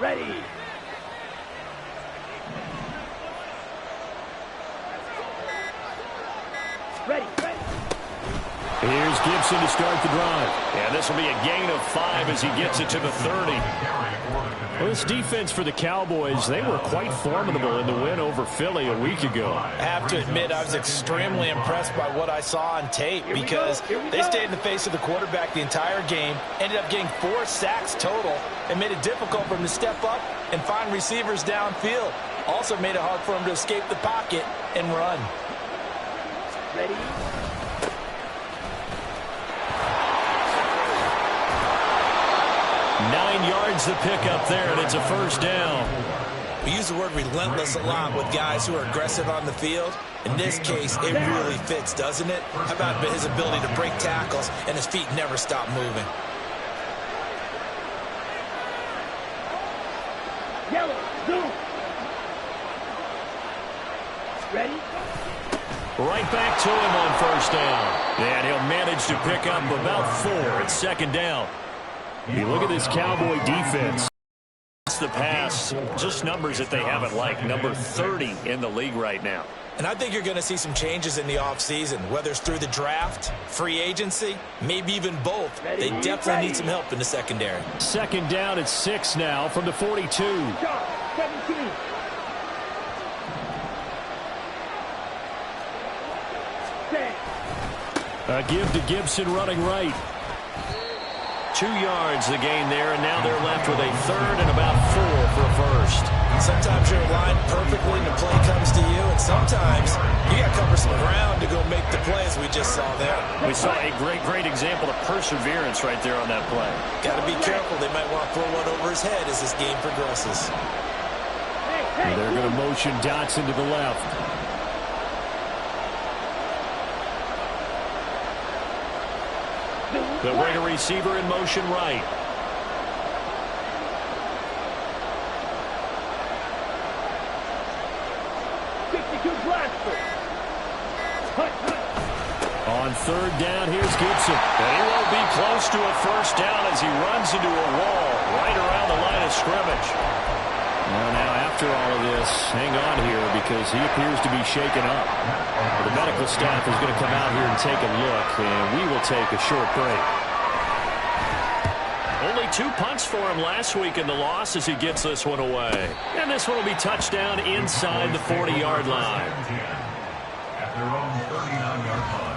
Ready. Ready. Here's Gibson to start the drive. And this will be a gain of 5 as he gets it to the 30. Well, this defense for the Cowboys, they were quite formidable in the win over Philly a week ago. I have to admit, I was extremely impressed by what I saw on tape because they stayed in the face of the quarterback the entire game, ended up getting 4 sacks total, and made it difficult for him to step up and find receivers downfield. Also made it hard for him to escape the pocket and run. Ready. 9 yards to pick up there, and it's a first down. We use the word relentless a lot with guys who are aggressive on the field. In this case, it really fits, doesn't it? How about his ability to break tackles and his feet never stop moving? Yellow. Zoom. Ready. Right back to him on first down. And he'll manage to pick up about 4. It's second down. You look at this Cowboy defense. It's the pass, just numbers that they haven't liked. Number 30 in the league right now. And I think you're going to see some changes in the offseason, whether it's through the draft, free agency, maybe even both. They definitely need some help in the secondary. Second down at 6 now from the 42. 17. A give to Gibson running right. 2 yards the gain there, and now they're left with a third and about 4 for a first. Sometimes you're aligned perfectly and the play comes to you, and sometimes you got to cover some ground to go make the play, as we just saw there. We saw a great example of perseverance right there on that play. Got to be careful. They might want to throw one over his head as this game progresses. And they're going to motion Dotson to the left. The way to receiver in motion right. On third down, here's Gibson. And he won't be close to a first down as he runs into a wall right around the line of scrimmage. Well, now, after all of this, hang on here because he appears to be shaken up. The medical staff is going to come out here and take a look, and we will take a short break. Only 2 punts for him last week in the loss as he gets this one away. And this one will be touchdown inside the 40-yard line. At their own 39-yard line.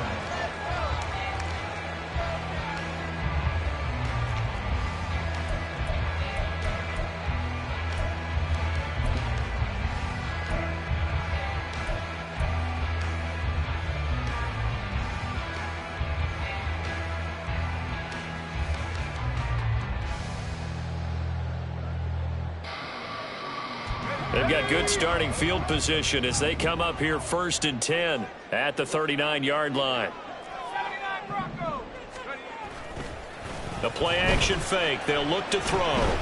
They've got good starting field position as they come up here 1st and 10 at the 39-yard line. The play action fake. They'll look to throw. And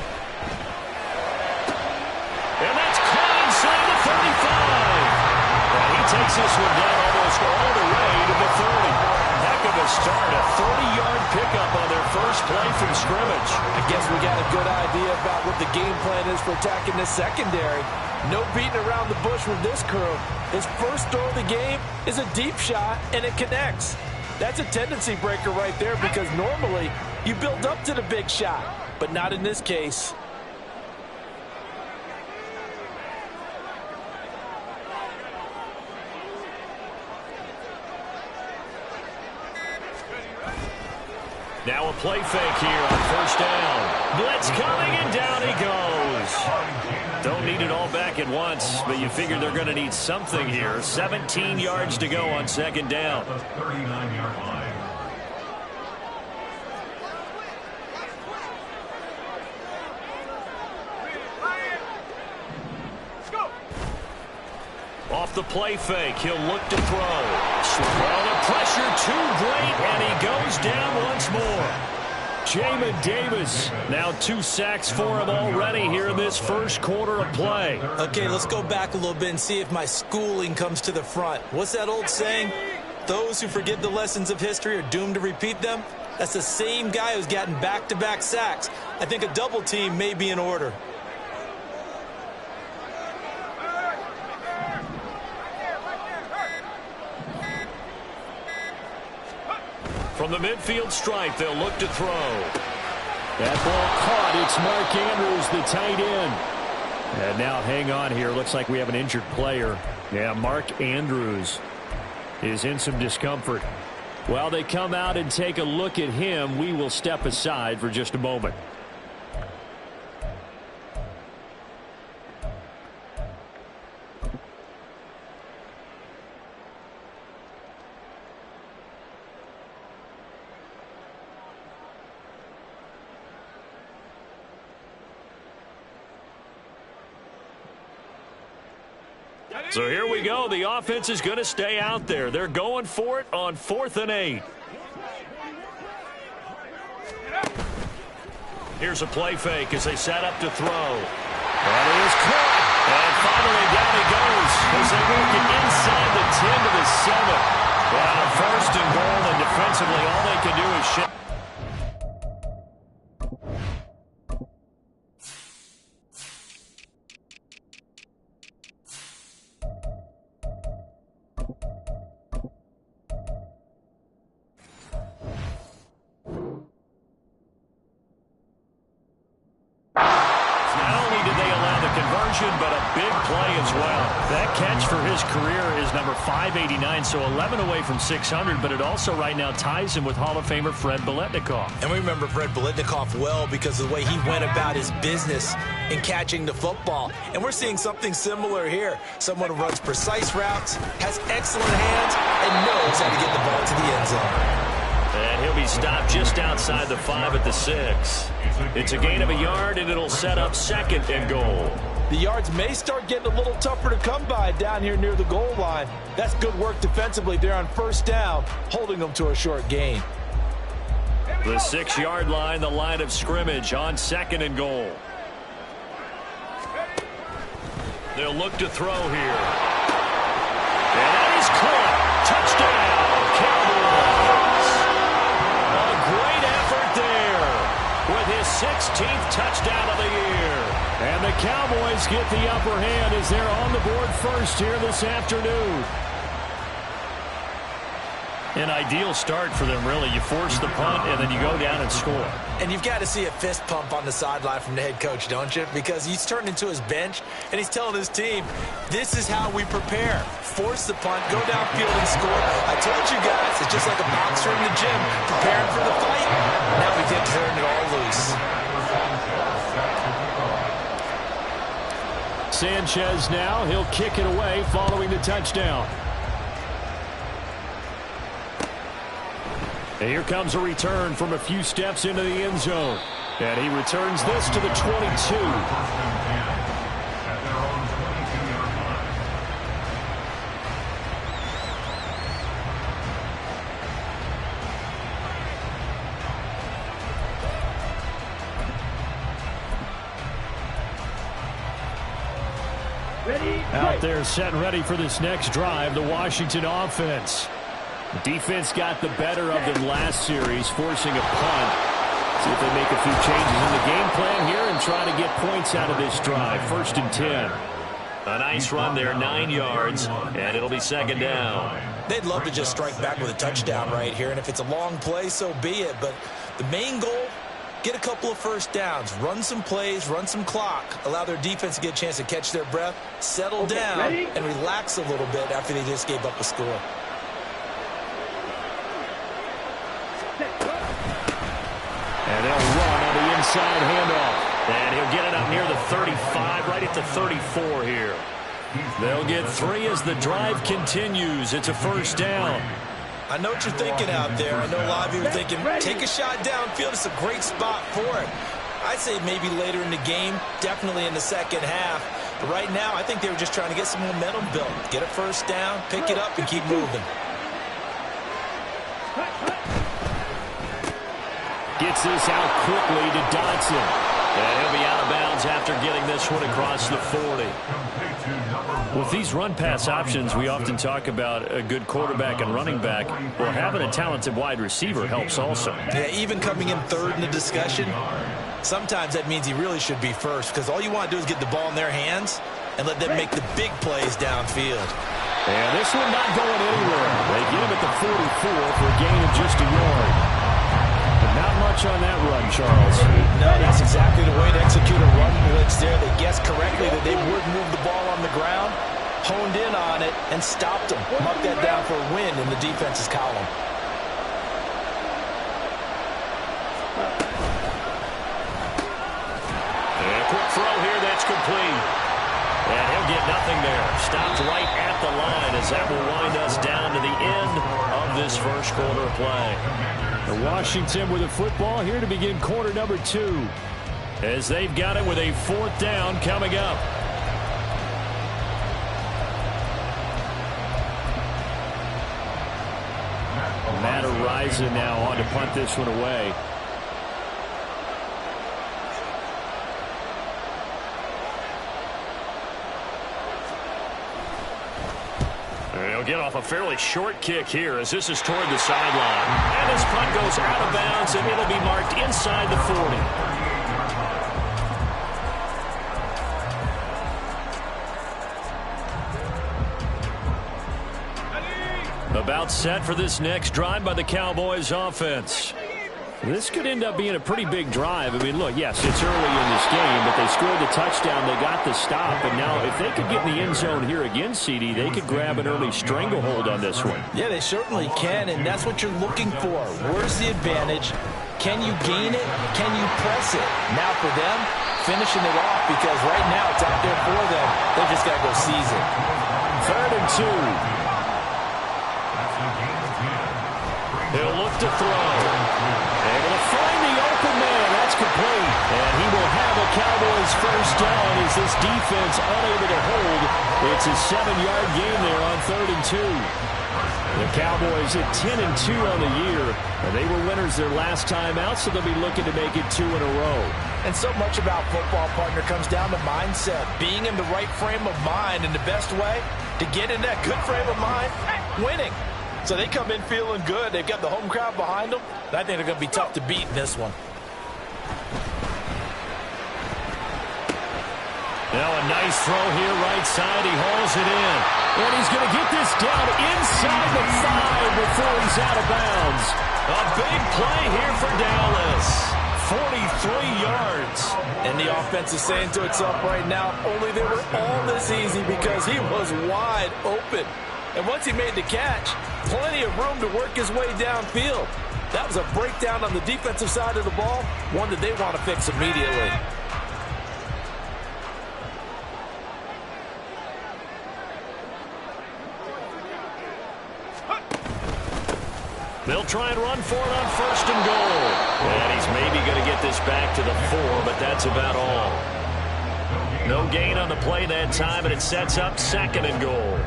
that's caught inside the 35. And he takes this one down almost all the way to the 30. Heck of a start. A 30-yard pickup on their first play from scrimmage. I guess we got a good idea about what the game plan is for attacking this secondary. No beating around the bush with this crew. His first throw of the game is a deep shot, and it connects. That's a tendency breaker right there because normally you build up to the big shot, but not in this case. Now a play fake here on first down. Blitz coming, and down he goes. Don't need it all back at once, but you figure they're going to need something here. 17 yards to go on second down. 39-yard line. Off the play fake, he'll look to throw. Well, the pressure too great, and he goes down once more. Jamin Davis, now 2 sacks for him already here in this first quarter of play. Okay, let's go back a little bit and see if my schooling comes to the front. What's that old saying? Those who forget the lessons of history are doomed to repeat them. That's the same guy who's gotten back-to-back sacks. I think a double team may be in order. the midfield stripe, they'll look to throw. That ball caught. It's Mark Andrews, the tight end. And now hang on here. Looks like we have an injured player. Yeah, Mark Andrews is in some discomfort. While they come out and take a look at him, we will step aside for just a moment. So here we go. The offense is going to stay out there. They're going for it on 4th and 8. Here's a play fake as they set up to throw. That is caught. And finally down he goes as they work it inside the 10 to the 7. Well, 1st and goal, and defensively all they can do is shift. But a big play as well. That catch for his career is number 589, so 11 away from 600, but it also right now ties him with Hall of Famer Fred Biletnikoff. And we remember Fred Biletnikoff well because of the way he went about his business in catching the football. And we're seeing something similar here. Someone who runs precise routes, has excellent hands, and knows how to get the ball to the end zone. And he'll be stopped just outside the 5 at the 6. It's a gain of a yard, and it'll set up 2nd and goal. The yards may start getting a little tougher to come by down here near the goal line. That's good work defensively there on 1st down, holding them to a short gain. The 6-yard line, the line of scrimmage on 2nd and goal. They'll look to throw here. And that is caught. Touchdown, Cowboys. A great effort there with his 16th touchdown of the year. And the Cowboys get the upper hand as they're on the board first here this afternoon. An ideal start for them, really. You force the punt, and then you go down and score. And you've got to see a fist pump on the sideline from the head coach, don't you? Because he's turned into his bench, and he's telling his team, this is how we prepare. Force the punt, go downfield and score. I told you guys, it's just like a boxer in the gym preparing for the fight. Now we get turning it all loose. Sanchez now, he'll kick it away following the touchdown. And here comes a return from a few steps into the end zone. And he returns this to the 22. Out there set and ready for this next drive, the Washington offense. The defense got the better of them last series, forcing a punt. See if they make a few changes in the game plan here and try to get points out of this drive. 1st and 10. A nice run there, 9 yards, and it'll be 2nd down. They'd love to just strike back with a touchdown right here, and if it's a long play, so be it. But the main goal, get a couple of 1st downs, run some plays, run some clock, allow their defense to get a chance to catch their breath, settle down, and relax a little bit after they just gave up a score. And they'll run on the inside handoff. And he'll get it up near the 35, right at the 34 here. They'll get 3 as the drive continues. It's a 1st down. I know what you're thinking out there. I know a lot of you are thinking, take a shot downfield. It's a great spot for it. I'd say maybe later in the game, definitely in the 2nd half. But right now, I think they were just trying to get some momentum built. Get a 1st down, pick it up, and keep moving. Gets this out quickly to Dotson. And he'll be out of bounds after getting this one across the 40. With these run-pass options, we often talk about a good quarterback and running back. Well, having a talented wide receiver helps also. Yeah, even coming in 3rd in the discussion, sometimes that means he really should be 1st because all you want to do is get the ball in their hands and let them make the big plays downfield. And this one not going anywhere. They get him at the 44 for a gain of just a yard. But not much on that run, Charles. No, that's exactly the way to execute a run blitz there. They guessed correctly that they would move the ball on the ground, honed in on it, and stopped them. Marked that down for a win in the defense's column. And a quick throw here that's complete. And he'll get nothing there. Stopped right at the line as that will wind us down to the end of this first quarter of play. Washington with the football here to begin quarter number 2. As they've got it with a 4th down coming up. Matt Araiza now on to punt this one away. He'll get off a fairly short kick here as this is toward the sideline. And this punt goes out of bounds, and it'll be marked inside the 40. About set for this next drive by the Cowboys offense. This could end up being a pretty big drive. I mean, look, yes, it's early in this game, but they scored the touchdown. They got the stop. And now if they could get in the end zone here again, CD, they could grab an early stranglehold on this one. Yeah, they certainly can, and that's what you're looking for. Where's the advantage? Can you gain it? Can you press it? Now for them, finishing it off, because right now it's out there for them. They just got to go seize it. 3rd and 2. He'll look to throw. Able to find the open man. That's complete. And he will have a Cowboys first down as this defense unable to hold. It's a 7-yard gain there on 3rd and 2. The Cowboys at 10-2 on the year. And they were winners their last time out, so they'll be looking to make it 2 in a row. And so much about football, partner, comes down to mindset. Being in the right frame of mind, and the best way to get in that good frame of mind, winning. So they come in feeling good. They've got the home crowd behind them. And I think they're going to be tough to beat in this one. Now a nice throw here, right side. He hauls it in. And he's going to get this down inside the 5 before he's out of bounds. A big play here for Dallas. 43 yards. And the offense is saying to itself right now, only they were all this easy because he was wide open. And once he made the catch, plenty of room to work his way downfield. That was a breakdown on the defensive side of the ball, one that they want to fix immediately. They'll try and run for it on 1st and goal. And he's maybe going to get this back to the 4, but that's about all. No gain on the play that time, and it sets up 2nd and goal.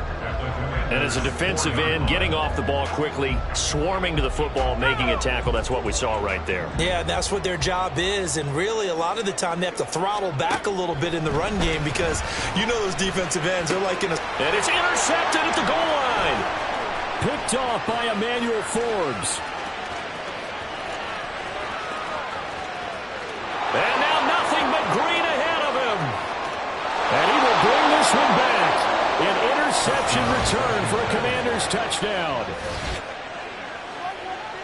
And as a defensive end, getting off the ball quickly, swarming to the football, making a tackle, that's what we saw right there. Yeah, that's what their job is. And really, a lot of the time, they have to throttle back a little bit in the run game because you know those defensive ends are like in a... And it's intercepted at the goal line. Picked off by Emmanuel Forbes. And now nothing but green ahead of him. And he will bring this one back. An interception return for a Commanders touchdown.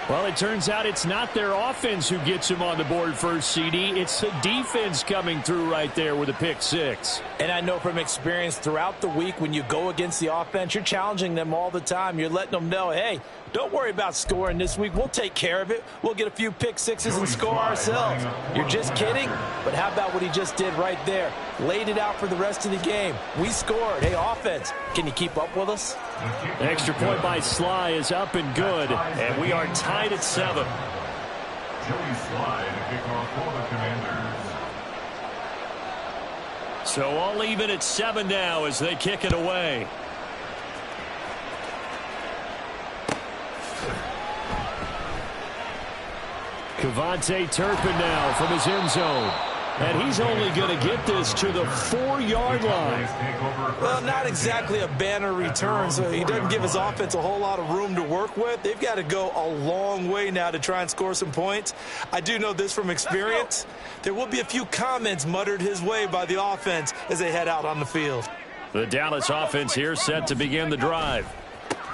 Well, it turns out it's not their offense who gets him on the board first, CD. It's the defense coming through right there with a pick 6. And I know from experience throughout the week when you go against the offense, you're challenging them all the time. You're letting them know, hey, don't worry about scoring this week. We'll take care of it. We'll get a few pick 6s and score ourselves. You're just kidding? But how about what he just did right there? Laid it out for the rest of the game. We scored. Hey, offense, can you keep up with us? Extra point by Sly is up and good. And we are tied at 7. Joey Sly to kick off for the Commanders. So all even at 7 now as they kick it away. Kevontae Turpin now from his end zone. And he's only going to get this to the 4-yard line. Well, not exactly a banner return, so he doesn't give his offense a whole lot of room to work with. They've got to go a long way now to try and score some points. I do know this from experience. There will be a few comments muttered his way by the offense as they head out on the field. The Dallas offense here set to begin the drive.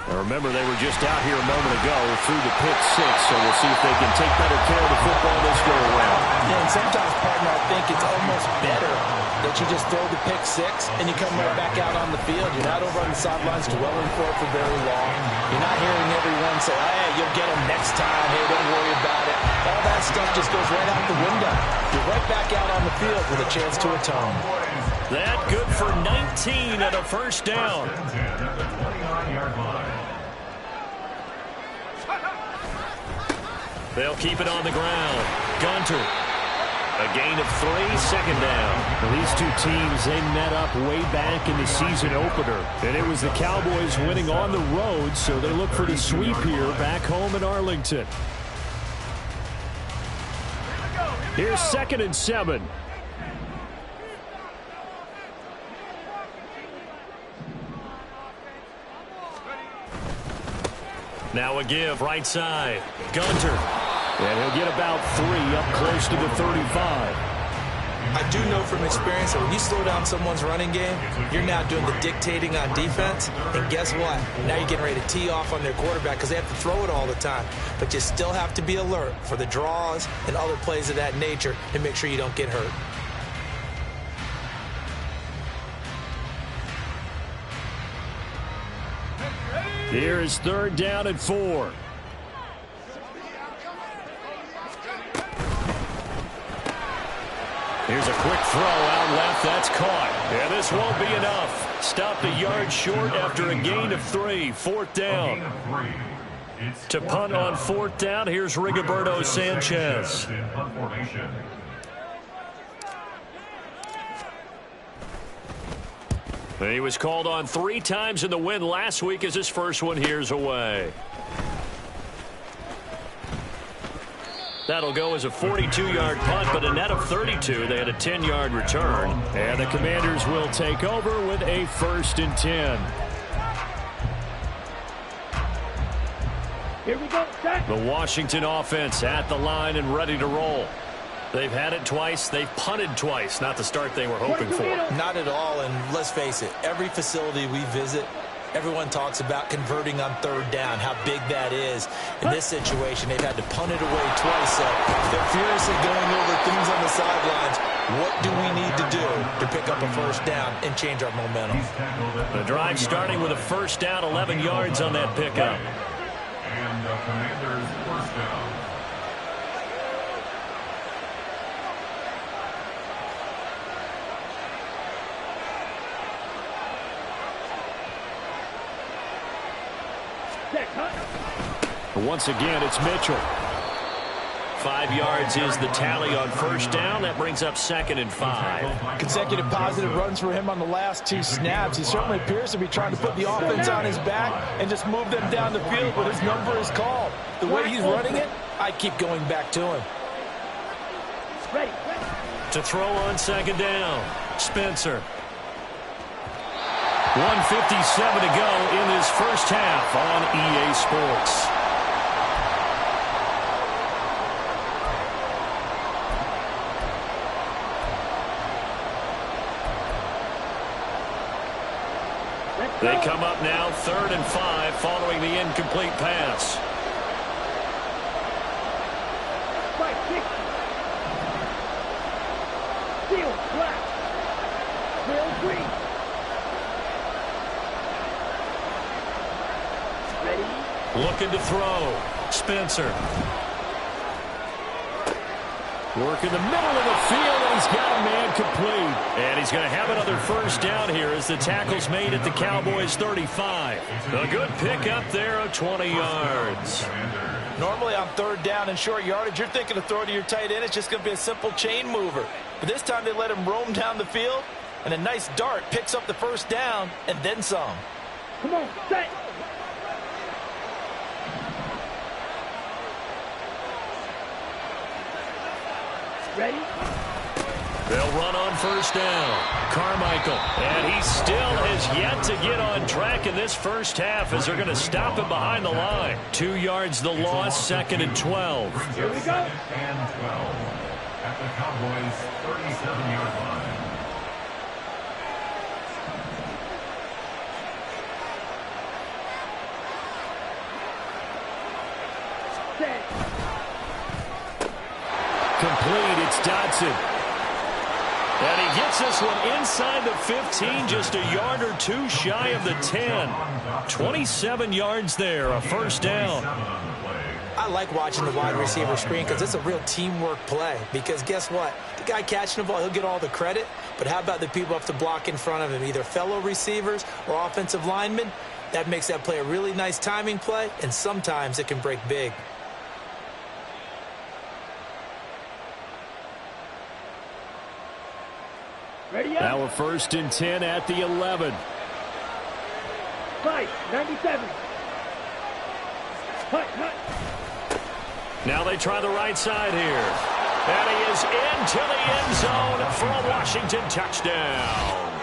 Now remember, they were just out here a moment ago through the pick six, so we'll see if they can take better care of the football this go around. Yeah, and sometimes, partner, I think it's almost better that you just throw the pick six and you come right back out on the field. You're not over on the sidelines dwelling for it for very long. You're not hearing everyone say, hey, you'll get them next time. Hey, don't worry about it. All that stuff just goes right out the window. You're right back out on the field with a chance to atone. That good for 19 and a first down. They'll keep it on the ground. Gunter. A gain of 3, second down. Well, these two teams, they met up way back in the season opener. And it was the Cowboys winning on the road, so they look for the sweep here back home in Arlington. Here's 2nd and 7. Now a give, right side. Gunter. And he'll get about 3 up close to the 35. I do know from experience that when you slow down someone's running game, you're now doing the dictating on defense. And guess what? Now you're getting ready to tee off on their quarterback because they have to throw it all the time. But you still have to be alert for the draws and other plays of that nature and make sure you don't get hurt. Here is 3rd down and 4. Here's a quick throw out left. That's caught. And this won't be enough. Stopped a yard short after a gain of 3. 4th down. To punt on 4th down, here's Rigoberto Sanchez. He was called on 3 times in the win last week as his first one here's away. That'll go as a 42-yard punt, but a net of 32. They had a 10-yard return. And the Commanders will take over with a 1st and 10. Here we go, set. The Washington offense at the line and ready to roll. They've had it twice. They've punted twice. Not the start they were hoping for. Not at all, and let's face it, every facility we visit, everyone talks about converting on 3rd down, how big that is. In this situation, they've had to punt it away twice, so they're furiously going over things on the sidelines. What do we need to do to pick up a 1st down and change our momentum? The drive starting with a 1st down, 11 yards on that pickup. And the Commanders' 1st down. Once again, it's Mitchell. 5 yards is the tally on 1st down. That brings up 2nd and 5. Consecutive positive runs for him on the last 2 snaps. He certainly appears to be trying to put the offense on his back and just move them down the field, but his number is called. The way he's running it, I keep going back to him. Ready. To throw on 2nd down, Spencer. 1:57 to go in this first half on EA Sports. They come up now 3rd and 5 following the incomplete pass. Right, 60. Field, black. Field, green. Ready. Looking to throw. Spencer. Work in the middle of the field, and he's got a man complete. And he's going to have another 1st down here as the tackle's made at the Cowboys' 35. A good pickup there of 20 yards. Normally on 3rd down and short yardage, you're thinking of throwing to your tight end. It's just going to be a simple chain mover. But this time they let him roam down the field, and a nice dart picks up the 1st down and then some. Come on, set. Ready? They'll run on 1st down. Carmichael. And he still has yet to get on track in this first half as they're going to stop him behind the line. 2 yards the loss, 2nd and 12. Here we go. And 12 at the Cowboys' 37-yard line. complete. It's Dotson. And he gets this one inside the 15, just a yard or two shy of the 10. 27 yards there, a first down. I like watching the wide receiver screen because it's a real teamwork play. Because guess what? The guy catching the ball, he'll get all the credit. But how about the people up to block in front of him, either fellow receivers or offensive linemen? That makes that play a really nice timing play, and sometimes it can break big. Ready up. Now a 1st and 10 at the 11. Fight, 97. Hut, hut. Now they try the right side here. And he is into the end zone for a Washington touchdown.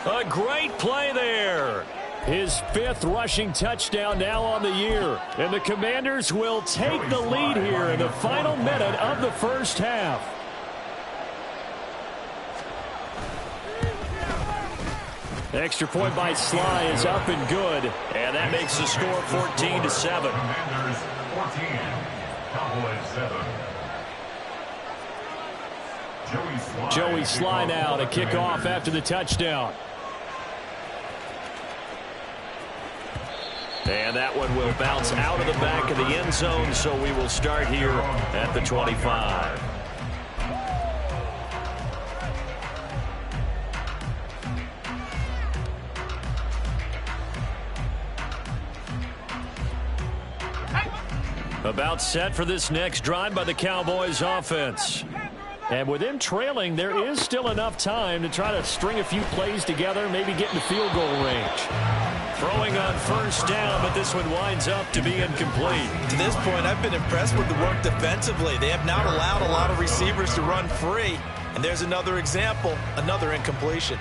A great play there. His 5th rushing touchdown now on the year. And the Commanders will take the lead here in the final minute of the first half. Extra point by Sly is up and good. And that makes the score 14-7. Commanders 14, Cowboys 7. Joey Sly now to kick off after the touchdown. And that one will bounce out of the back of the end zone, so we will start here at the 25. About set for this next drive by the Cowboys offense. And with them trailing, there is still enough time to try to string a few plays together, maybe get into field goal range. Throwing on first down, but this one winds up to be incomplete. To this point, I've been impressed with the work defensively. They have not allowed a lot of receivers to run free. And there's another example, another incompletion.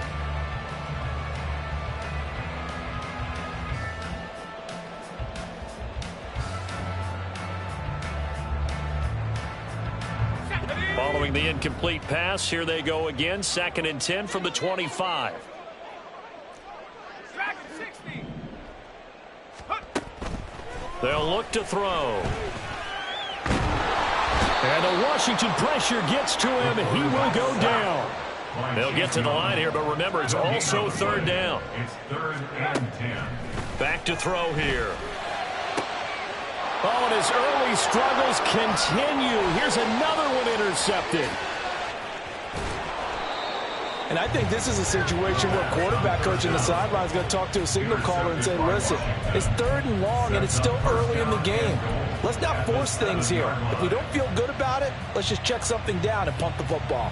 Following the incomplete pass, here they go again. 2nd and 10 from the 25. They'll look to throw. And the Washington pressure gets to him, and he will go down. They'll get to the line here, but remember, it's also 3rd down. It's 3rd and 10. Back to throw here. Oh, and his early struggles continue. Here's another one intercepted. And I think this is a situation where quarterback coach in the sideline is going to talk to a signal caller and say, listen, it's 3rd and long, and it's still early in the game. Let's not force things here. If we don't feel good about it, let's just check something down and punt the football.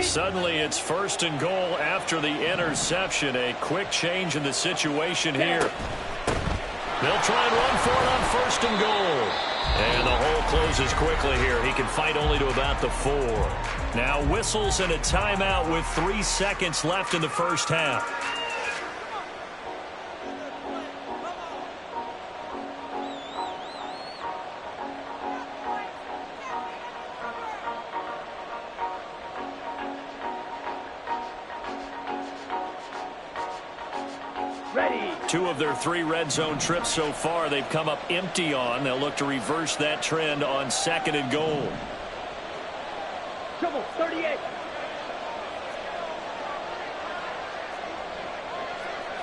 Suddenly it's 1st and goal after the interception. A quick change in the situation here. They'll try and run for it on 1st and goal. And the hole closes quickly here. He can fight only to about the 4. Now whistles and a timeout with 3 seconds left in the first half. Ready. 2 of their 3 red zone trips so far they've come up empty on. They'll look to reverse that trend on 2nd and goal. Trouble, 38.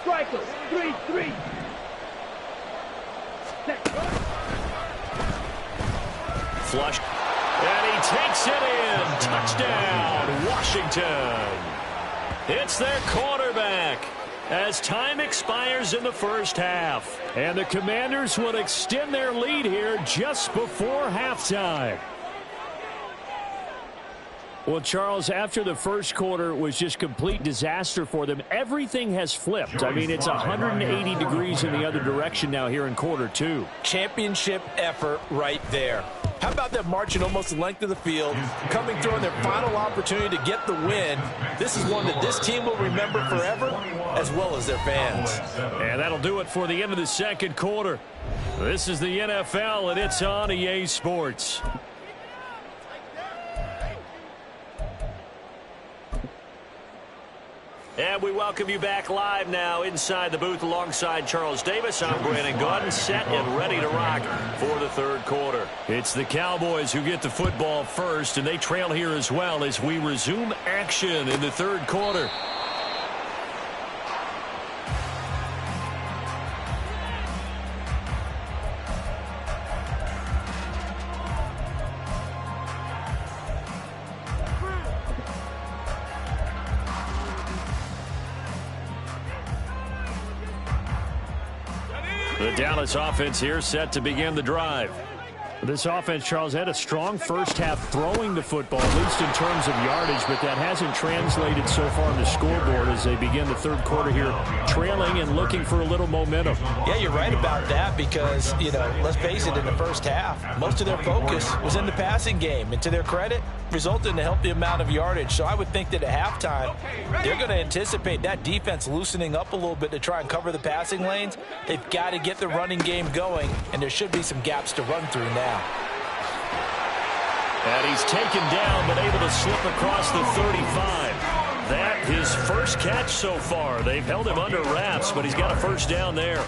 Striker, 3-3. Set. Flush. And he takes it in. Touchdown, Washington. It's their quarterback as time expires in the first half. And the Commanders will extend their lead here just before halftime. Well, Charles, after the first quarter was just complete disaster for them, everything has flipped. I mean, it's 180 degrees in the other direction now here in quarter 2. Championship effort right there. How about them marching almost the length of the field, coming through on their final opportunity to get the win? This is one that this team will remember forever, as well as their fans. And that'll do it for the end of the second quarter. This is the NFL, and it's on EA Sports. And we welcome you back live now inside the booth alongside Charles Davis. I'm Brandon Gaudin, set and ready to rock for the third quarter. It's the Cowboys who get the football first, and they trail here as well as we resume action in the third quarter. The Dallas offense here set to begin the drive. This offense, Charles, had a strong first half throwing the football, at least in terms of yardage, but that hasn't translated so far on the scoreboard as they begin the third quarter here, trailing and looking for a little momentum. Yeah, you're right about that because, let's face it, in the first half, most of their focus was in the passing game. And to their credit, resulted in a healthy amount of yardage. So I would think that at halftime, they're going to anticipate that defense loosening up a little bit to try and cover the passing lanes. They've got to get the running game going, and there should be some gaps to run through now. And he's taken down, but able to slip across the 35. That his first catch so far. They've held him under wraps, but he's got a first down there.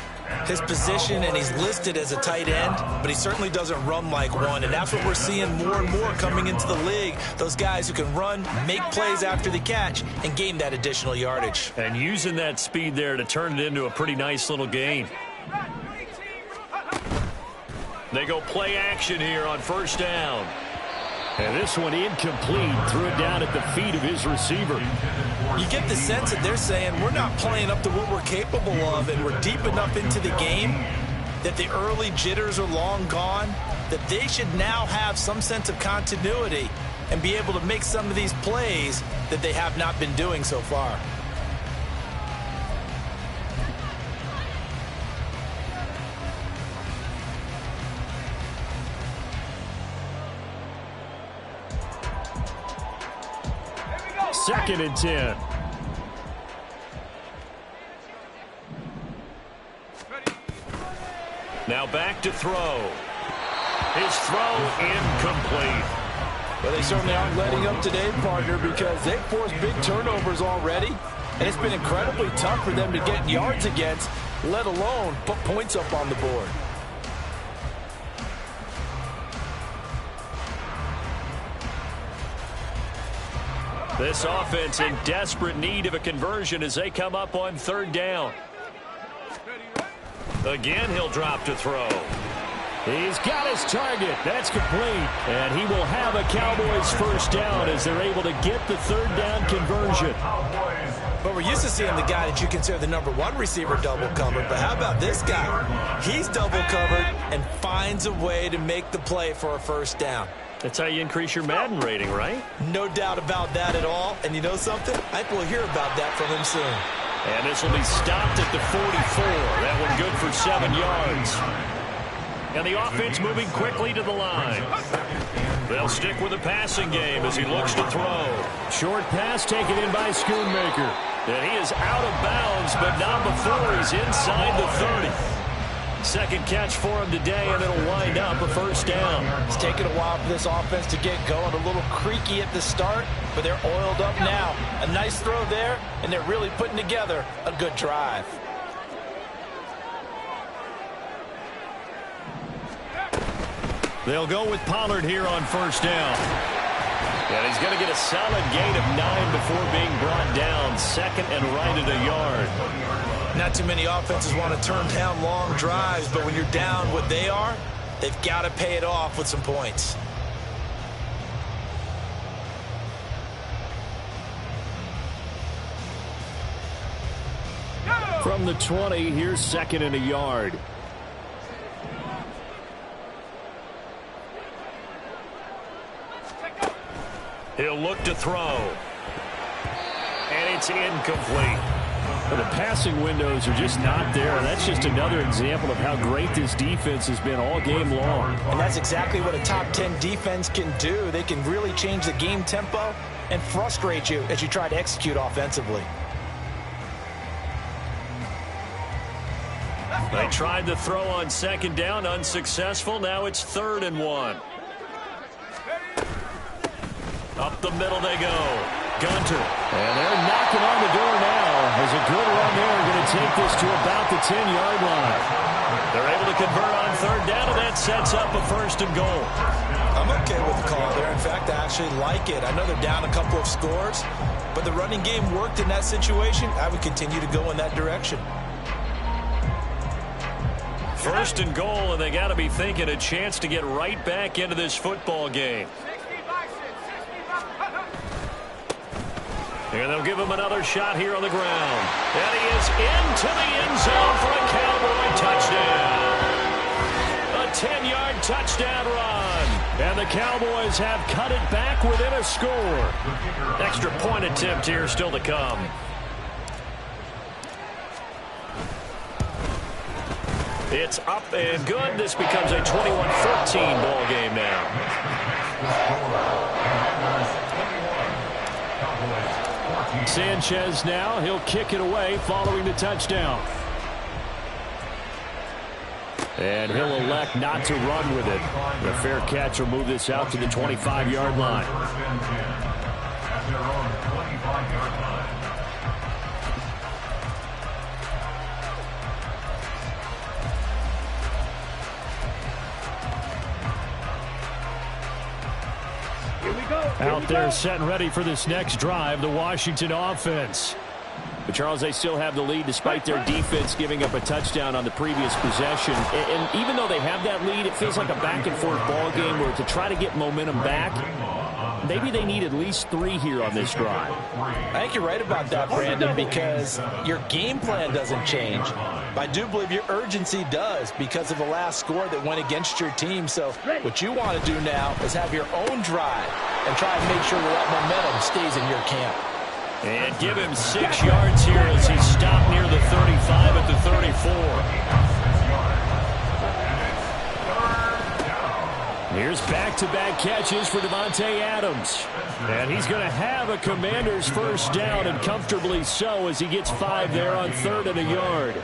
His position, and he's listed as a tight end, but he certainly doesn't run like one, and that's what we're seeing more and more coming into the league. Those guys who can run, make plays after the catch, and gain that additional yardage. And using that speed there to turn it into a pretty nice little gain. They go play action here on first down. And this one incomplete. Threw it down at the feet of his receiver. You get the sense that they're saying we're not playing up to what we're capable of, and we're deep enough into the game that the early jitters are long gone, that they should now have some sense of continuity and be able to make some of these plays that they have not been doing so far. Second and 10. Now back to throw. His throw incomplete. Well, they certainly aren't letting up today, partner, because they've forced big turnovers already, and it's been incredibly tough for them to get yards against, let alone put points up on the board. This offense in desperate need of a conversion as they come up on third down. Again, he'll drop to throw. He's got his target. That's complete. And he will have a Cowboys first down as they're able to get the third down conversion. But we're used to seeing the guy that you consider the #1 receiver double covered. But how about this guy? He's double covered and finds a way to make the play for a first down. That's how you increase your Madden rating, right? No doubt about that at all. And you know something? I think we'll hear about that from him soon. And this will be stopped at the 44. That one good for 7 yards. And the offense moving quickly to the line. They'll stick with the passing game as he looks to throw. Short pass taken in by Schoonmaker. And he is out of bounds, but not before he's inside the 30. Second catch for him today, and it'll wind up a first down. It's taken a while for this offense to get going. A little creaky at the start, but they're oiled up now. A nice throw there, and they're really putting together a good drive. They'll go with Pollard here on first down. And he's going to get a solid gain of 9 before being brought down. Second and right at a yard. Not too many offenses want to turn down long drives, but when you're down what they are, they've got to pay it off with some points. From the 20, here's second and a yard. He'll look to throw. And it's incomplete. Well, the passing windows are just not there. That's just another example of how great this defense has been all game long. And that's exactly what a top 10 defense can do. They can really change the game tempo and frustrate you as you try to execute offensively. They tried to throw on second down, unsuccessful. Now it's 3rd and 1. Up the middle they go. Gunter. And they're knocking on the door now. Has a good run there. Going to take this to about the 10-yard line. They're able to convert on third down, and that sets up a first and goal. I'm okay with the call there. In fact, I actually like it. I know they're down a couple of scores, but the running game worked in that situation. I would continue to go in that direction. First and goal, and they got to be thinking a chance to get right back into this football game. And they'll give him another shot here on the ground. And he is into the end zone for a Cowboy touchdown. A 10-yard touchdown run. And the Cowboys have cut it back within a score. Extra point attempt here still to come. It's up and good. This becomes a 21-14 ball game now. Sanchez now. He'll kick it away following the touchdown. And he'll elect not to run with it. The fair catch will move this out to the 25-yard line. At their own 25-yard line. Out there set and ready for this next drive, the Washington offense. But, Charles, they still have the lead despite their defense giving up a touchdown on the previous possession. And even though they have that lead, it feels like a back-and-forth ball game where to try to get momentum back, maybe they need at least 3 here on this drive. I think you're right about that, Brandon, because your game plan doesn't change. But I do believe your urgency does because of the last score that went against your team. So what you want to do now is have your own drive and try and make sure that momentum stays in your camp. And give him 6 yards here as he stopped near the 35 at the 34. Here's back-to-back catches for Davante Adams. And he's going to have a Commander's first down, and comfortably so, as he gets 5 there on 3rd and a yard.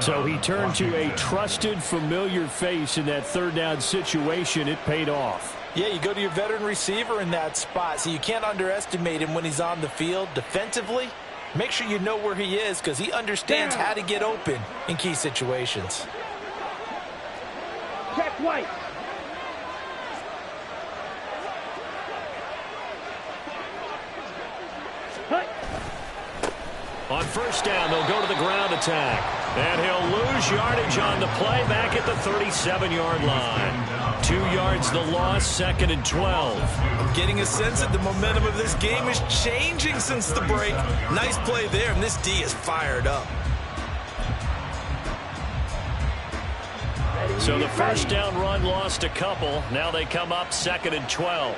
So he turned to a trusted, familiar face in that 3rd down situation. It paid off. Yeah, you go to your veteran receiver in that spot, so you can't underestimate him when he's on the field. Defensively, make sure you know where he is because he understands how to get open in key situations. Check White. On first down, they'll go to the ground attack. And he'll lose yardage on the play back at the 37-yard line. 2 yards the loss, 2nd and 12. I'm getting a sense that the momentum of this game is changing since the break. Nice play there, and this D is fired up. So the first down run lost a couple. Now they come up 2nd and 12.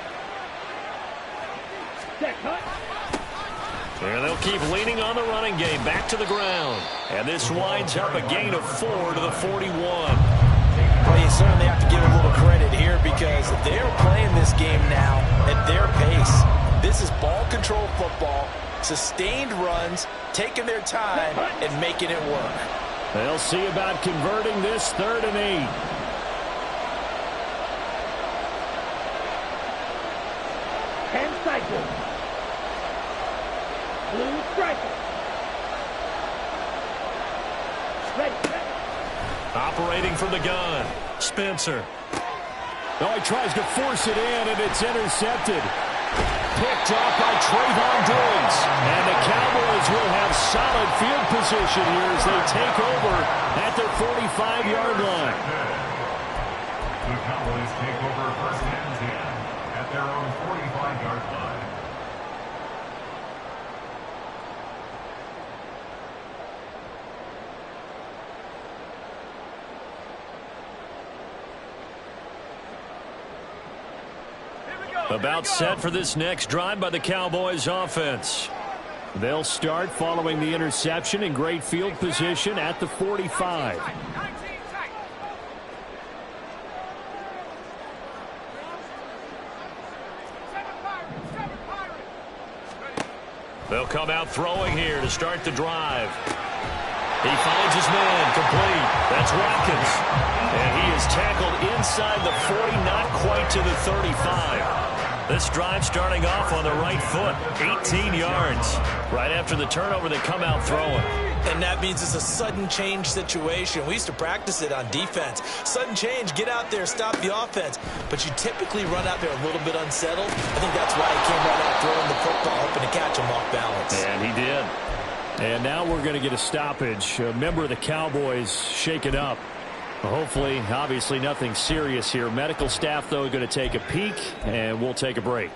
And they'll keep leaning on the running game back to the ground. And this winds up a gain of 4 to the 41. Well, you certainly have to give a little credit here because they're playing this game now at their pace. This is ball control football, sustained runs, taking their time, and making it work. They'll see about converting this 3rd and 8. Cycle. Blue striker. Ready. Operating from the gun, Spencer. Oh, he tries to force it in, and it's intercepted. Picked off by Trayvon Diggs. And the Cowboys will have solid field position here as they take over at their 45-yard line. The Cowboys take over 1st and 10 at their own 45-yard line. About set for this next drive by the Cowboys offense. They'll start following the interception in great field position at the 45. They'll come out throwing here to start the drive. He finds his man complete. That's Watkins. And he is tackled inside the 40, not quite to the 35. This drive starting off on the right foot, 18 yards. Right after the turnover, they come out throwing. And that means it's a sudden change situation. We used to practice it on defense. Sudden change, get out there, stop the offense. But you typically run out there a little bit unsettled. I think that's why he came right out throwing the football, hoping to catch him off balance. And he did. And now we're going to get a stoppage. A member of the Cowboys shaken up. Hopefully, obviously nothing serious here. Medical staff, though, going to take a peek, and we'll take a break.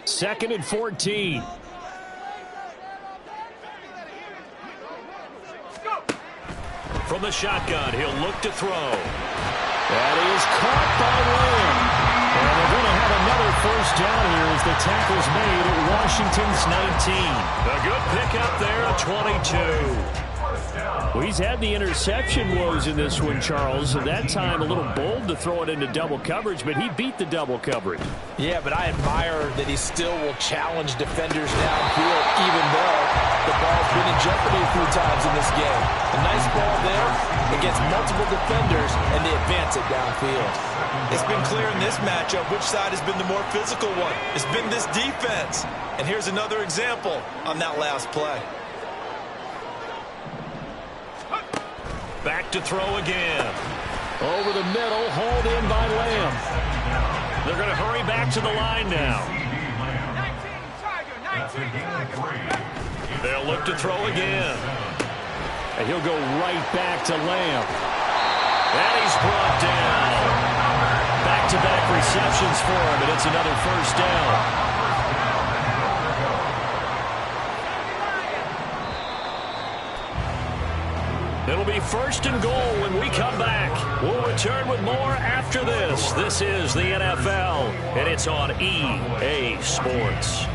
Second and 14. From the shotgun, he'll look to throw. That is caught by Lamb. And they're going to have another first down here as the tackle's made at Washington's 19. A good pickup there at 22. Well, he's had the interception woes in this one, Charles. At that time, a little bold to throw it into double coverage, but he beat the double coverage. Yeah, but I admire that he still will challenge defenders downfield, even though the ball's been in jeopardy a few times in this game. A nice ball there against multiple defenders, and they advance it downfield. It's been clear in this matchup which side has been the more physical one. It's been this defense. And here's another example on that last play. Back to throw again. Over the middle, hauled in by Lamb. They're going to hurry back to the line now. They'll look to throw again. And he'll go right back to Lamb. And he's brought down. Back-to-back receptions for him, and it's another first down. It'll be first and goal when we come back. We'll return with more after this. This is the NFL, and it's on EA Sports.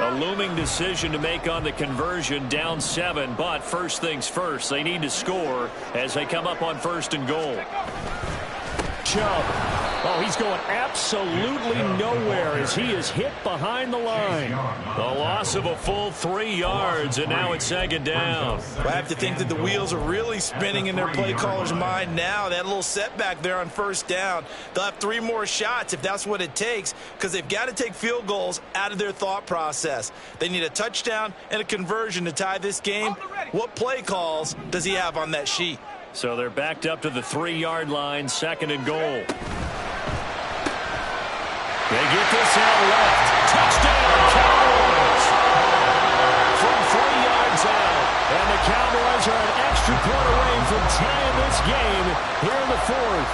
A looming decision to make on the conversion, down 7, but first things first, they need to score as they come up on first and goal. Chubb. Oh, he's going absolutely nowhere as he is hit behind the line. The loss of a full 3 yards, and now it's second down. I have to think that the wheels are really spinning in their play caller's mind now. That little setback there on first down. They'll have 3 more shots if that's what it takes, because they've got to take field goals out of their thought process. They need a touchdown and a conversion to tie this game. What play calls does he have on that sheet? So they're backed up to the 3-yard line, second and goal. They get this out left. Touchdown, Cowboys! From 3 yards out. And the Cowboys are an extra point away from tying this game here in the 4th.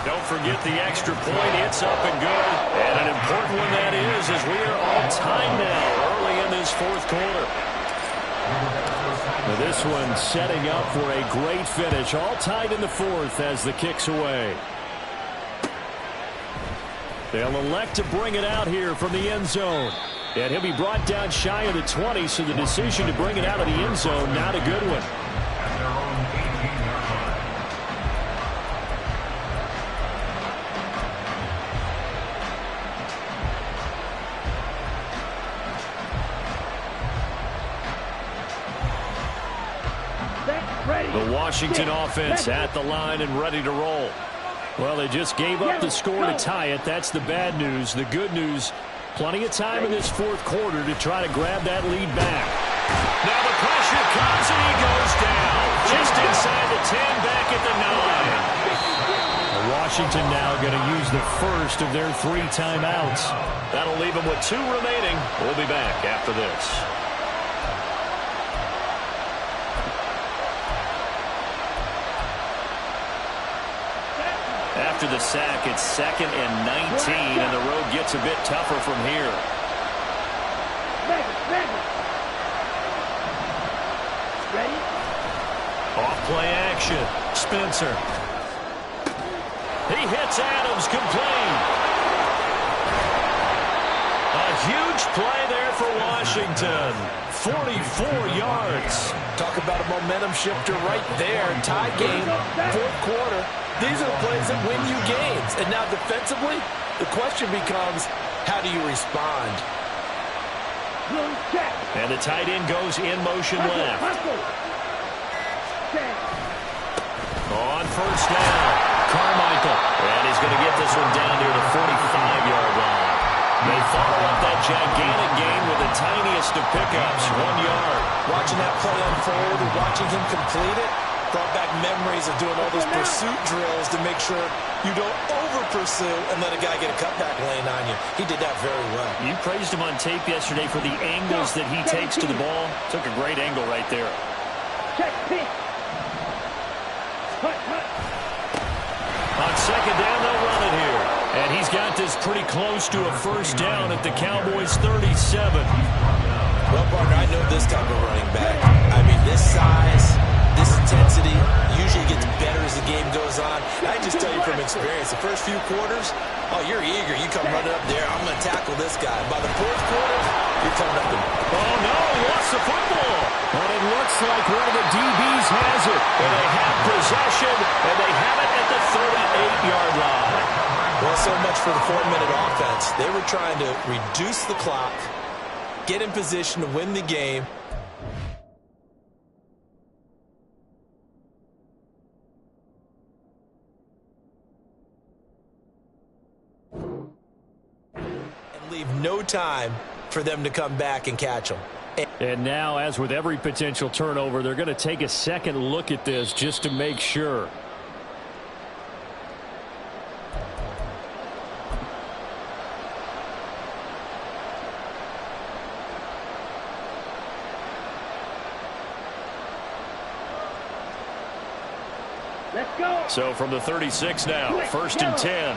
Don't forget the extra point. It's up and good. And an important one that is, as we are all tied now early in this 4th quarter. Now this one setting up for a great finish. All tied in the 4th as the kick's away. They'll elect to bring it out here from the end zone. And he'll be brought down shy of the 20, so the decision to bring it out of the end zone, not a good one. The Washington offense at the line and ready to roll. Well, they just gave up the score to tie it. That's the bad news. The good news, plenty of time in this 4th quarter to try to grab that lead back. Now the pressure comes and he goes down. Just inside the 10, back at the 9. Washington now going to use the first of their 3 timeouts. That'll leave them with 2 remaining. We'll be back after this. After after the sack. It's 2nd and 19, and the road gets a bit tougher from here. Ready? Off play action. Spencer. He hits Adams, complete. A huge play there for Washington. 44 yards. Talk about a momentum shifter right there. Tie game, 4th quarter. These are the plays that win you games. And now defensively, the question becomes, how do you respond? And the tight end goes in motion left. On first down, Carmichael. And he's going to get this one down near the 45-yard line. They follow up that gigantic gain with the tiniest of pickups, 1 yard. Watching that play unfold and watching him complete it brought back memories of doing all those pursuit drills to make sure you don't over-pursue and let a guy get a cutback lane on you. He did that very well. You praised him on tape yesterday for the angles that he takes to the ball. Took a great angle right there. Check, pitch. On second down, they'll run it here. And he's got this pretty close to a first down at the Cowboys' 37. Well, partner, I know this type of running back. I mean, this size, this intensity usually gets better as the game goes on. I just tell you from experience, the first few quarters, oh, you're eager. You come running up there. I'm going to tackle this guy. By the 4th quarter, you're coming up and... Oh, no, he lost the football. But it looks like one of the DBs has it. And they have possession, and they have it at the 38-yard line. Well, so much for the 4-minute offense. They were trying to reduce the clock, get in position to win the game. And leave no time for them to come back and catch them. And now, as with every potential turnover, they're going to take a second look at this just to make sure. Let's go. So from the 36 now, 1st and 10.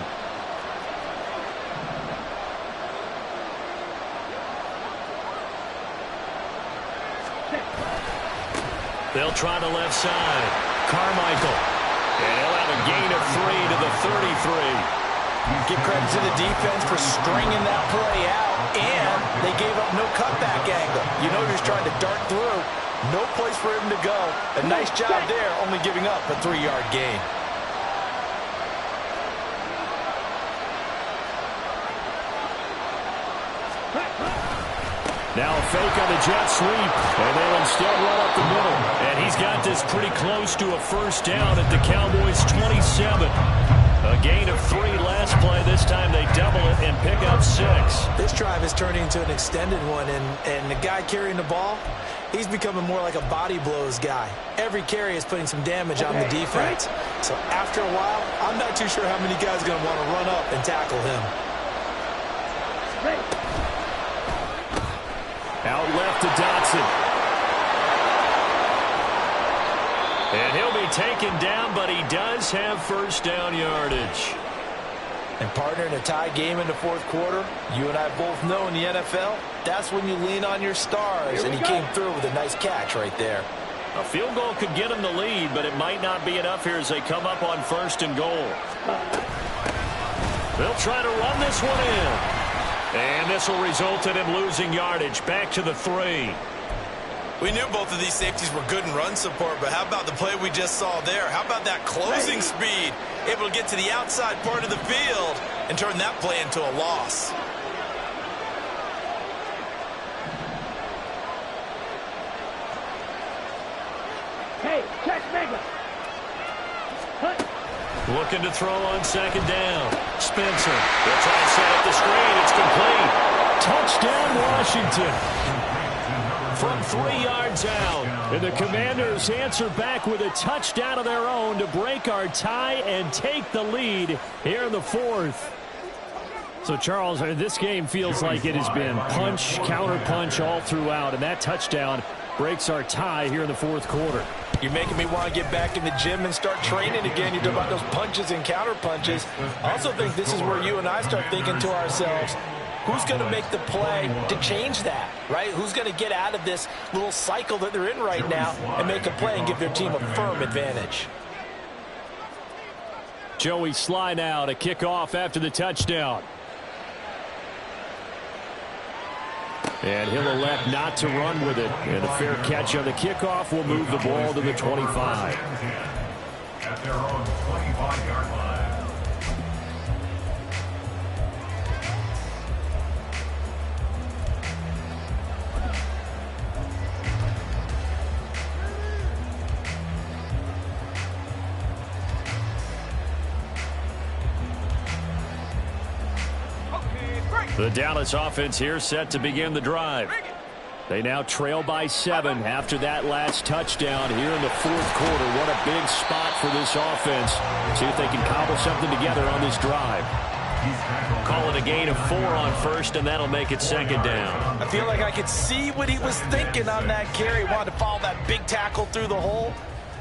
They'll try the left side. Carmichael. And he'll have a gain of 3 to the 33. Give credit to the defense for stringing that play out, and they gave up no cutback angle. You know he was trying to dart through. No place for him to go. A nice job there, only giving up a 3-yard gain. Now a fake on the jet sweep, and they'll instead run up the middle. And he's got this pretty close to a first down at the Cowboys' 27. A gain of 3 last play. This time they double it and pick up 6. This drive is turning into an extended one, and the guy carrying the ball, he's becoming more like a body blows guy. Every carry is putting some damage on the defense. So after a while, I'm not too sure how many guys are going to want to run up and tackle him. Out left to Dotson. And he'll be taken down, but he does have first down yardage. And partner, in a tie game in the 4th quarter, you and I both know in the NFL, that's when you lean on your stars. And he came through with a nice catch right there. A field goal could get him the lead, but it might not be enough here as they come up on 1st and goal. They'll try to run this one in. And this will result in him losing yardage back to the 3. We knew both of these safeties were good in run support, but how about the play we just saw there? How about that closing speed? Able to get to the outside part of the field and turn that play into a loss. Hey, check Mega. Looking to throw on 2nd down. Spencer. They'll try to set up the screen. It's complete. Touchdown, Washington. From 3 yards out. And the Commanders answer back with a touchdown of their own to break our tie and take the lead here in the 4th. So, Charles, this game feels like it has been punch, counter punch all throughout. And that touchdown breaks our tie here in the fourth quarter. You're making me want to get back in the gym and start training again. You're talking about those punches and counter punches. I also think this is where you and I start thinking to ourselves, who's going to make the play to change that, right? Who's going to get out of this little cycle that they're in right now and make a play and give their team a firm advantage? Joey Slye now to kick off after the touchdown. And he'll elect not to run with it. And a fair catch on the kickoff will move the ball to the 25. At their own 25-yard line. The Dallas offense here set to begin the drive. They now trail by 7 after that last touchdown here in the fourth quarter. What a big spot for this offense. See if they can cobble something together on this drive. Call it a gain of 4 on first, and that'll make it second down. I feel like I could see what he was thinking on that carry. Wanted to follow that big tackle through the hole.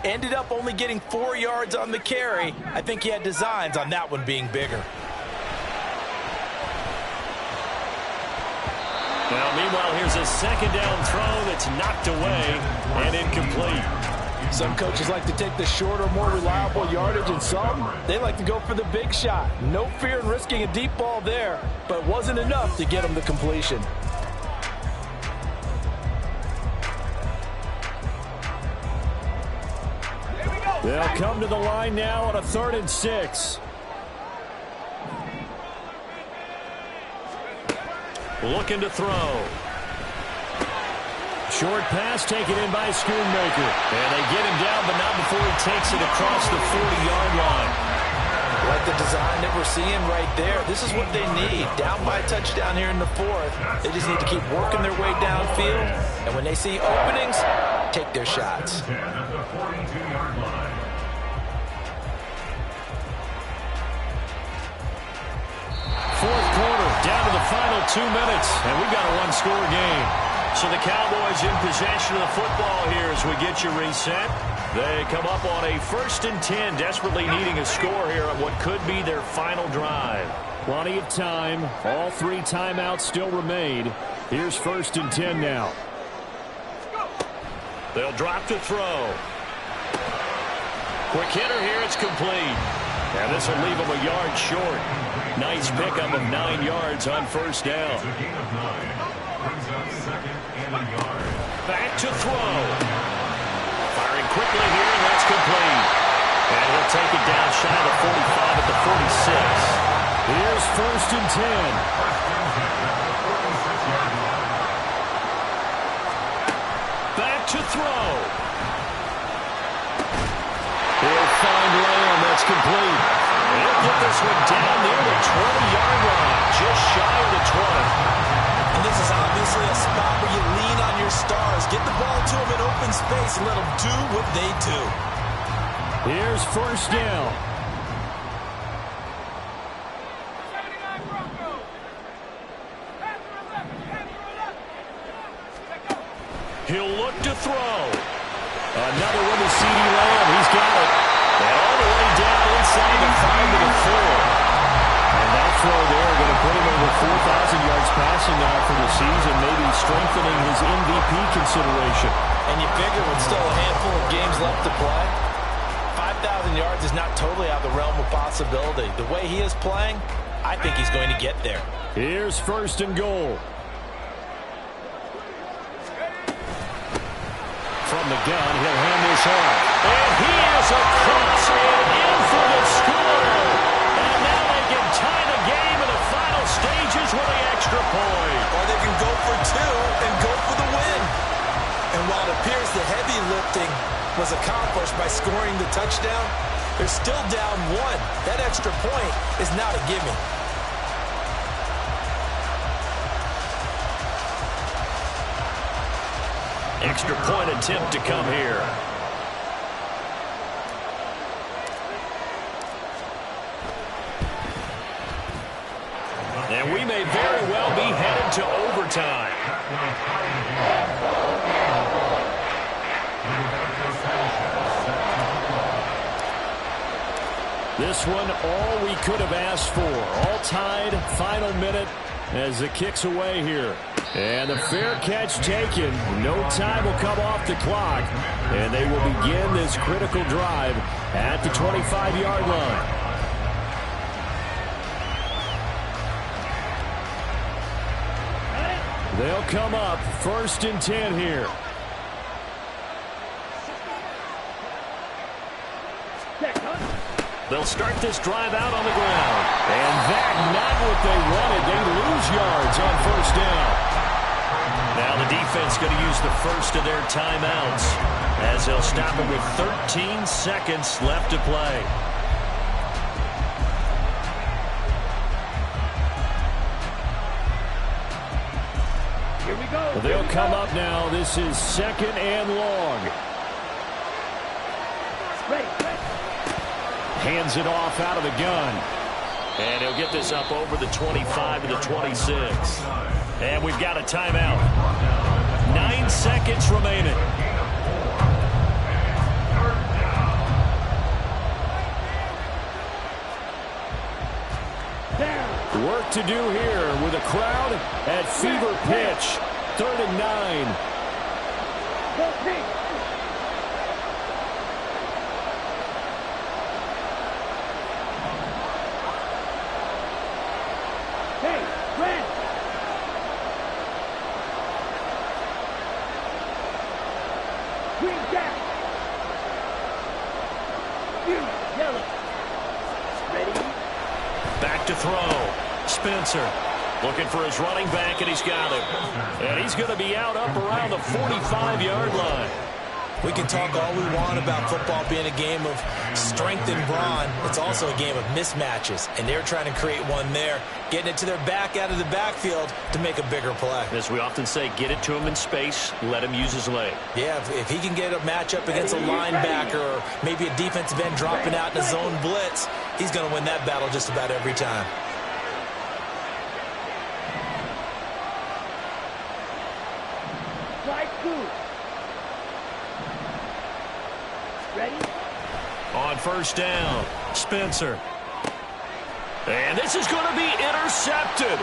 Ended up only getting 4 yards on the carry. I think he had designs on that one being bigger. Now, meanwhile, here's a second down throw that's knocked away and incomplete. Some coaches like to take the shorter, more reliable yardage, and some, they like to go for the big shot. No fear in risking a deep ball there, but wasn't enough to get him the completion. They'll come to the line now on a 3rd and 6. Looking to throw. Short pass taken in by Schoonmaker. And they get him down, but not before he takes it across the 40-yard line. Like the design that we're seeing right there. This is what they need. Down by a touchdown here in the fourth. They just need to keep working their way downfield. And when they see openings, take their shots. At the 42-yard line. Fourth quarter, down to the final 2 minutes, and we've got a one-score game. So the Cowboys in possession of the football here as we get you reset. They come up on a 1st and 10, desperately needing a score here on what could be their final drive. Plenty of time. All 3 timeouts still remain. Here's 1st and 10 now. They'll drop to throw. Quick hitter here, it's complete. And this will leave them a yard short. Nice pickup of 9 yards on 1st down. It's a gain of 9. Brings up 2nd and a yard. Back to throw. Firing quickly here, and that's complete. And he'll take it down shy of the 45 at the 46. Here's 1st and 10. Back to throw. He'll find Lamb. That's complete. He'll put this one down near the 20-yard line, just shy of the 20. And this is obviously a spot where you lean on your stars. Get the ball to them in open space and let them do what they do. Here's 1st down. He'll look to throw. Another one to CeeDee Lamb. He's got it. And all the way down inside the 5 to the 4. And that throw there going to put him over 4,000 yards passing now for the season, maybe strengthening his MVP consideration. And you figure with still a handful of games left to play, 5,000 yards is not totally out of the realm of possibility. The way he is playing, I think he's going to get there. Here's 1st and goal. From the gun, he'll hand this off. And he is across and in for the score. And now they can tie the game in the final stages with the extra point. Or they can go for 2 and go for the win. And while it appears the heavy lifting was accomplished by scoring the touchdown, they're still down 1. That extra point is not a gimme. Extra point attempt to come here. And we may very well be headed to overtime. This one, all we could have asked for. All tied, final minute as the kick's away here. And the fair catch taken. No time will come off the clock. And they will begin this critical drive at the 25-yard line. They'll come up 1st and 10 here. They'll start this drive out on the ground. And that, not what they wanted. They lose yards on 1st down. Now the defense going to use the first of their timeouts as they'll stop it with 13 seconds left to play. Here we go. They'll come up now. This is 2nd and long. Ready. Hands it off out of the gun. And he'll get this up over the 25 to the 26. And we've got a timeout. 9 seconds remaining. Work to do here with a crowd at fever pitch. 3rd and 9. Hey, red. Green jack. Yellow. Ready. Back to throw. Spencer looking for his running back, and he's got him. And he's going to be out up around the 45-yard line. We can talk all we want about football being a game of strength and brawn. It's also a game of mismatches, and they're trying to create one there, getting it to their back out of the backfield to make a bigger play. As we often say, get it to him in space, let him use his leg. Yeah, if he can get a matchup against a linebacker or maybe a defensive end dropping out in a zone blitz, he's going to win that battle just about every time. Slide through. Ready? On 1st down, Spencer. And this is going to be intercepted.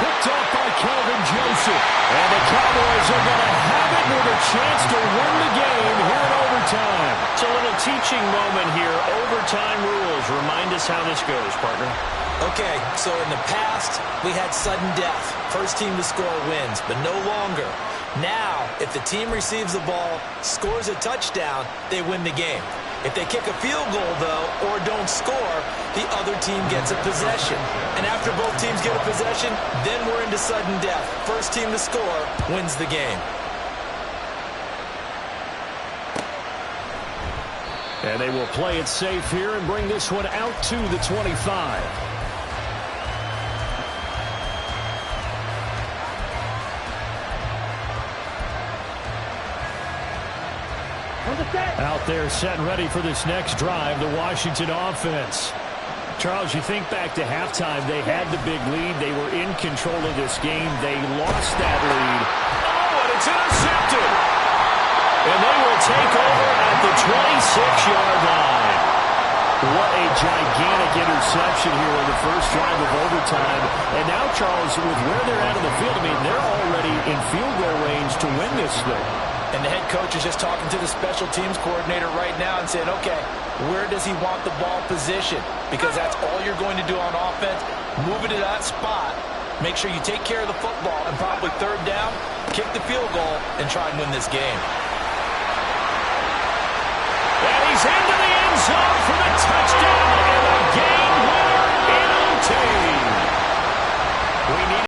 Picked up by Kelvin Joseph. And the Cowboys are going to have it with a chance to win the game here in overtime. It's a little teaching moment here. Overtime rules. Remind us how this goes, partner. Okay, so in the past, we had sudden death. First team to score wins, but no longer. Now, if the team receives the ball, scores a touchdown, they win the game. If they kick a field goal, though, or don't score, the other team gets a possession. And after both teams get a possession, then we're into sudden death. First team to score wins the game. And they will play it safe here and bring this one out to the 25. Out there set and ready for this next drive, the Washington offense. Charles, you think back to halftime, they had the big lead. They were in control of this game. They lost that lead. Oh, and it's intercepted. And they will take over at the 26-yard line. What a gigantic interception here in the first drive of overtime. And now, Charles, with where they're at in the field, I mean, they're already in field goal range to win this thing. And the head coach is just talking to the special teams coordinator right now and saying, okay, where does he want the ball positioned? Because that's all you're going to do on offense. Move it to that spot. Make sure you take care of the football and probably 3rd down, kick the field goal, and try and win this game. And he's into the end zone for the touchdown and a game winner in OT. We need